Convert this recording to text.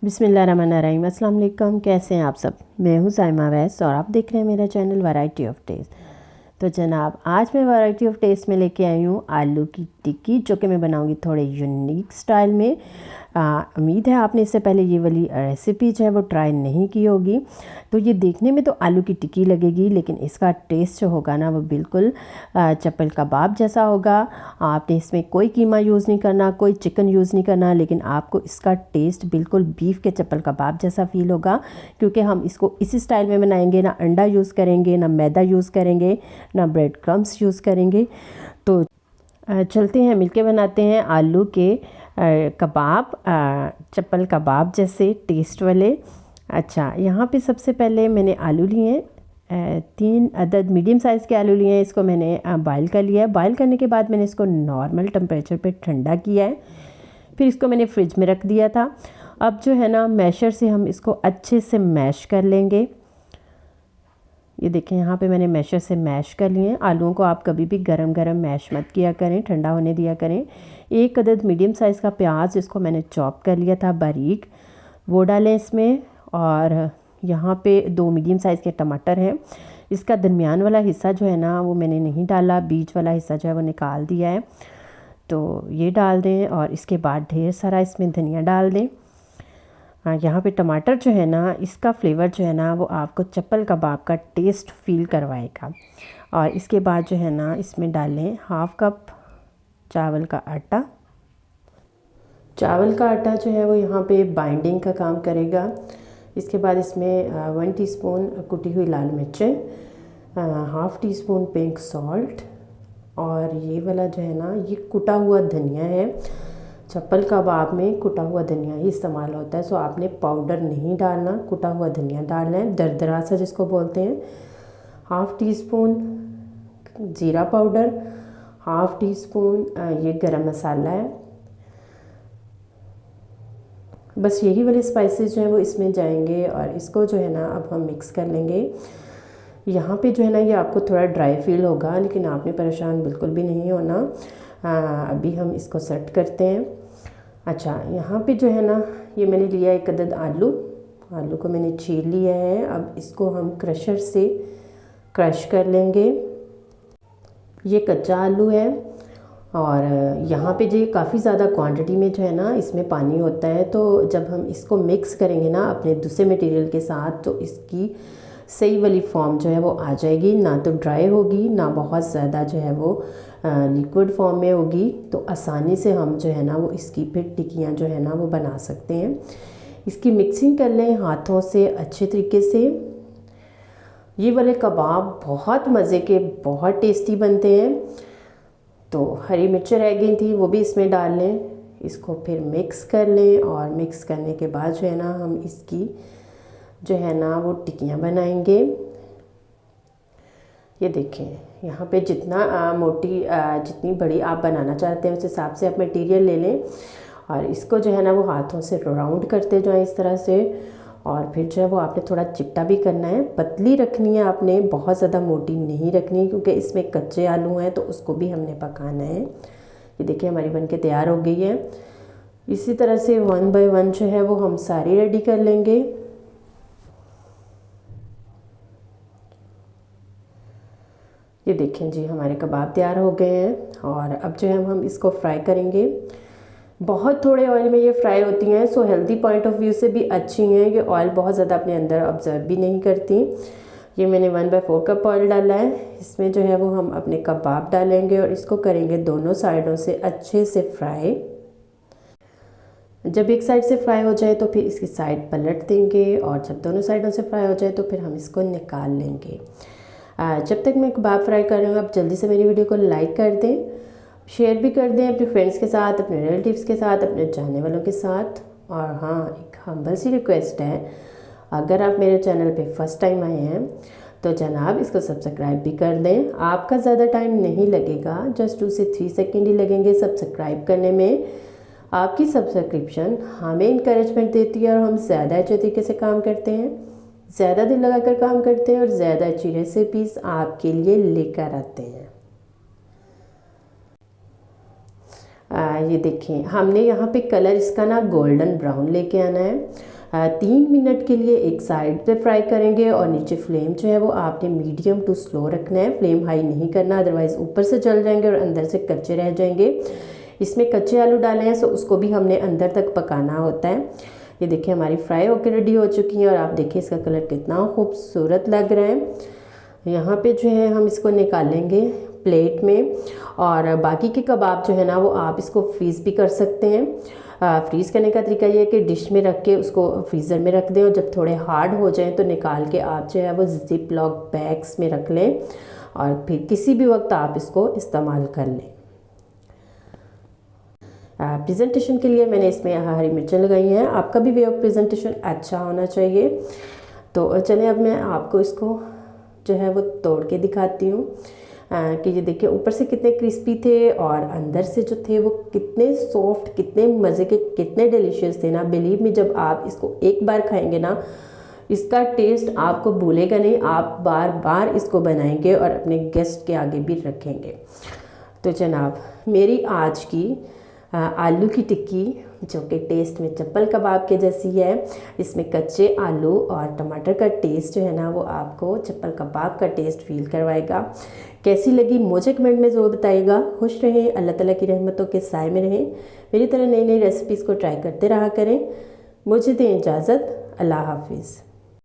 बिस्मिल्लाहिर्रहमानिर्रहीम। अस्सलाम वालेकुम। कैसे हैं आप सब? मैं हूँ साइमा वैस और आप देख रहे हैं मेरा चैनल वैरायटी ऑफ टेस्ट। तो जनाब, आज मैं वैरायटी ऑफ टेस्ट में लेके आई हूँ आलू की टिक्की, जो कि मैं बनाऊँगी थोड़े यूनिक स्टाइल में। उम्मीद है आपने इससे पहले ये वाली रेसिपी जो है वो ट्राई नहीं की होगी। तो ये देखने में तो आलू की टिक्की लगेगी, लेकिन इसका टेस्ट जो होगा ना वो बिल्कुल चप्पल कबाब जैसा होगा। आपने इसमें कोई कीमा यूज़ नहीं करना, कोई चिकन यूज़ नहीं करना, लेकिन आपको इसका टेस्ट बिल्कुल बीफ के चप्पल कबाब जैसा फील होगा, क्योंकि हम इसको इसी स्टाइल में बनाएंगे। ना अंडा यूज़ करेंगे, ना मैदा यूज़ करेंगे, ना ब्रेड क्रम्स यूज़ करेंगे। तो चलते हैं मिलके बनाते हैं आलू के कबाब, चप्पल कबाब जैसे टेस्ट वाले। अच्छा, यहाँ पे सबसे पहले मैंने आलू लिए हैं, 3 अदद मीडियम साइज़ के आलू लिए हैं। इसको मैंने बॉईल कर लिया है। बॉईल करने के बाद मैंने इसको नॉर्मल टेम्परेचर पे ठंडा किया है, फिर इसको मैंने फ्रिज में रख दिया था। अब जो है ना, मैशर से हम इसको अच्छे से मैश कर लेंगे। ये देखें, यहाँ पे मैंने मैशर से मैश कर लिए। आलूओं को आप कभी भी गरम गरम मैश मत किया करें, ठंडा होने दिया करें। 1 अदद मीडियम साइज़ का प्याज, इसको मैंने चॉप कर लिया था बारीक, वो डालें इसमें। और यहाँ पे 2 मीडियम साइज़ के टमाटर हैं। इसका दरमियान वाला हिस्सा जो है ना वो मैंने नहीं डाला, बीच वाला हिस्सा जो है वो निकाल दिया है। तो ये डाल दें और इसके बाद ढेर सारा इसमें धनिया डाल दें। यहाँ पे टमाटर जो है ना, इसका फ्लेवर जो है ना वो आपको चप्पल कबाब का टेस्ट फील करवाएगा। और इसके बाद जो है ना, इसमें डालें 1/2 कप चावल का आटा। चावल का आटा जो है वो यहाँ पे बाइंडिंग का काम करेगा। इसके बाद इसमें 1 टीस्पून कुटी हुई लाल मिर्चें, 1/2 टीस्पून पिंक सॉल्ट, और ये वाला जो है ना ये कुटा हुआ धनिया है। चप्पल कबाब में कुटा हुआ धनिया ही इस्तेमाल होता है, सो आपने पाउडर नहीं डालना, कुटा हुआ धनिया डालना है, दरदरा सा जिसको बोलते हैं। 1/2 टीस्पून ज़ीरा पाउडर, 1/2 टीस्पून ये गरम मसाला है। बस यही वाले स्पाइसेस जो हैं वो इसमें जाएंगे और इसको जो है ना अब हम मिक्स कर लेंगे। यहाँ पे जो है ना ये आपको थोड़ा ड्राई फील होगा, लेकिन आपने परेशान बिल्कुल भी नहीं होना। अभी हम इसको सेट करते हैं। अच्छा, यहाँ पे जो है ना ये मैंने लिया 1 अदद आलू। आलू को मैंने छील लिया है। अब इसको हम क्रशर से क्रश कर लेंगे। ये कच्चा आलू है और यहाँ पे जो काफ़ी ज़्यादा क्वांटिटी में जो है ना इसमें पानी होता है, तो जब हम इसको मिक्स करेंगे ना अपने दूसरे मटेरियल के साथ, तो इसकी सही वाली फॉर्म जो है वो आ जाएगी। ना तो ड्राई होगी, ना बहुत ज़्यादा जो है वो लिक्विड फॉर्म में होगी। तो आसानी से हम जो है ना वो इसकी फिर टिक्कियाँ जो है ना वो बना सकते हैं। इसकी मिक्सिंग कर लें हाथों से अच्छे तरीके से। ये वाले कबाब बहुत मज़े के, बहुत टेस्टी बनते हैं। तो हरी मिर्चें रह गई थी, वो भी इसमें डाल लें। इसको फिर मिक्स कर लें और मिक्स करने के बाद जो है ना हम इसकी जो है ना वो टिक्कियाँ बनाएंगे। ये देखें, यहाँ पे जितना मोटी जितनी बड़ी आप बनाना चाहते हैं उस हिसाब से आप मटेरियल ले लें और इसको जो है ना वो हाथों से राउंड करते जाएं इस तरह से। और फिर जो है वो आपने थोड़ा चिपटा भी करना है, पतली रखनी है आपने, बहुत ज़्यादा मोटी नहीं रखनी, क्योंकि इसमें कच्चे आलू हैं तो उसको भी हमने पकाना है। ये देखिए हमारी बनके तैयार हो गई है। इसी तरह से 1 बाय 1 जो है वो हम सारी रेडी कर लेंगे। ये देखें जी, हमारे कबाब तैयार हो गए हैं और अब जो है हम इसको फ्राई करेंगे। बहुत थोड़े ऑयल में ये फ्राई होती हैं, so healthy point of view से भी अच्छी हैं। ये ऑयल बहुत ज़्यादा अपने अंदर ऑब्जर्व भी नहीं करती। ये मैंने 1/4 कप ऑयल डाला है। इसमें जो है वो हम अपने कबाब डालेंगे और इसको करेंगे दोनों साइडों से अच्छे से फ्राई। जब एक साइड से फ्राई हो जाए तो फिर इसकी साइड पलट देंगे और जब दोनों साइडों से फ्राई हो जाए तो फिर हम इसको निकाल लेंगे। जब तक मैं कबाब फ्राई कर रही हूँ, आप जल्दी से मेरी वीडियो को लाइक कर दें, शेयर भी कर दें अपने फ्रेंड्स के साथ, अपने रिलेटिव्स के साथ, अपने जानने वालों के साथ। और हाँ, एक हम्बल सी रिक्वेस्ट है, अगर आप मेरे चैनल पे फर्स्ट टाइम आए हैं तो जनाब इसको सब्सक्राइब भी कर दें। आपका ज़्यादा टाइम नहीं लगेगा, जस्ट 2 से 3 सेकेंड ही लगेंगे सब्सक्राइब करने में। आपकी सब्सक्रिप्शन हमें इंकरेजमेंट देती है और हम ज़्यादा अच्छे तरीके से काम करते हैं, ज़्यादा दिल लगाकर काम करते हैं और ज़्यादा अच्छी रेसिपीज़ आपके लिए लेकर आते हैं। ये देखिए हमने यहाँ पे कलर इसका ना गोल्डन ब्राउन लेके आना है। 3 मिनट के लिए एक साइड पे फ्राई करेंगे और नीचे फ्लेम जो है वो आपने मीडियम टू स्लो रखना है, फ्लेम हाई नहीं करना, अदरवाइज़ ऊपर से जल जाएंगे और अंदर से कच्चे रह जाएंगे। इसमें कच्चे आलू डाले हैं तो उसको भी हमने अंदर तक पकाना होता है। ये देखिए हमारी फ्राई होकर रेडी हो चुकी हैं और आप देखिए इसका कलर कितना खूबसूरत लग रहा है। यहाँ पे जो है हम इसको निकालेंगे प्लेट में, और बाकी के कबाब जो है ना वो आप इसको फ्रीज़ भी कर सकते हैं। फ्रीज़ करने का तरीका ये है कि डिश में रख के उसको फ्रीज़र में रख दें और जब थोड़े हार्ड हो जाएं तो निकाल के आप जो है वो जिप लॉक बैग्स में रख लें और फिर किसी भी वक्त आप इसको इस्तेमाल कर लें। प्रेजेंटेशन के लिए मैंने इसमें हरी मिर्चें लगाई हैं। आपका भी वे ऑफ प्रेजेंटेशन अच्छा होना चाहिए। तो चलें अब मैं आपको इसको जो है वो तोड़ के दिखाती हूँ कि ये देखिए ऊपर से कितने क्रिस्पी थे और अंदर से जो थे वो कितने सॉफ्ट, कितने मज़े के, कितने डिलीशियस थे ना। बिलीव मी, जब आप इसको एक बार खाएंगे ना इसका टेस्ट आपको भूलेगा नहीं, आप बार बार इसको बनाएंगे और अपने गेस्ट के आगे भी रखेंगे। तो जनाब मेरी आज की आलू की टिक्की जो कि टेस्ट में चप्पल कबाब के जैसी है, इसमें कच्चे आलू और टमाटर का टेस्ट जो है ना वो आपको चप्पल कबाब का टेस्ट फील करवाएगा। कैसी लगी मुझे कमेंट में ज़रूर बताइएगा। खुश रहें, अल्लाह ताला की रहमतों के साए में रहें, मेरी तरह नई नई रेसिपीज़ को ट्राई करते रहा करें। मुझे दें इजाज़त, अल्लाह हाफिज़।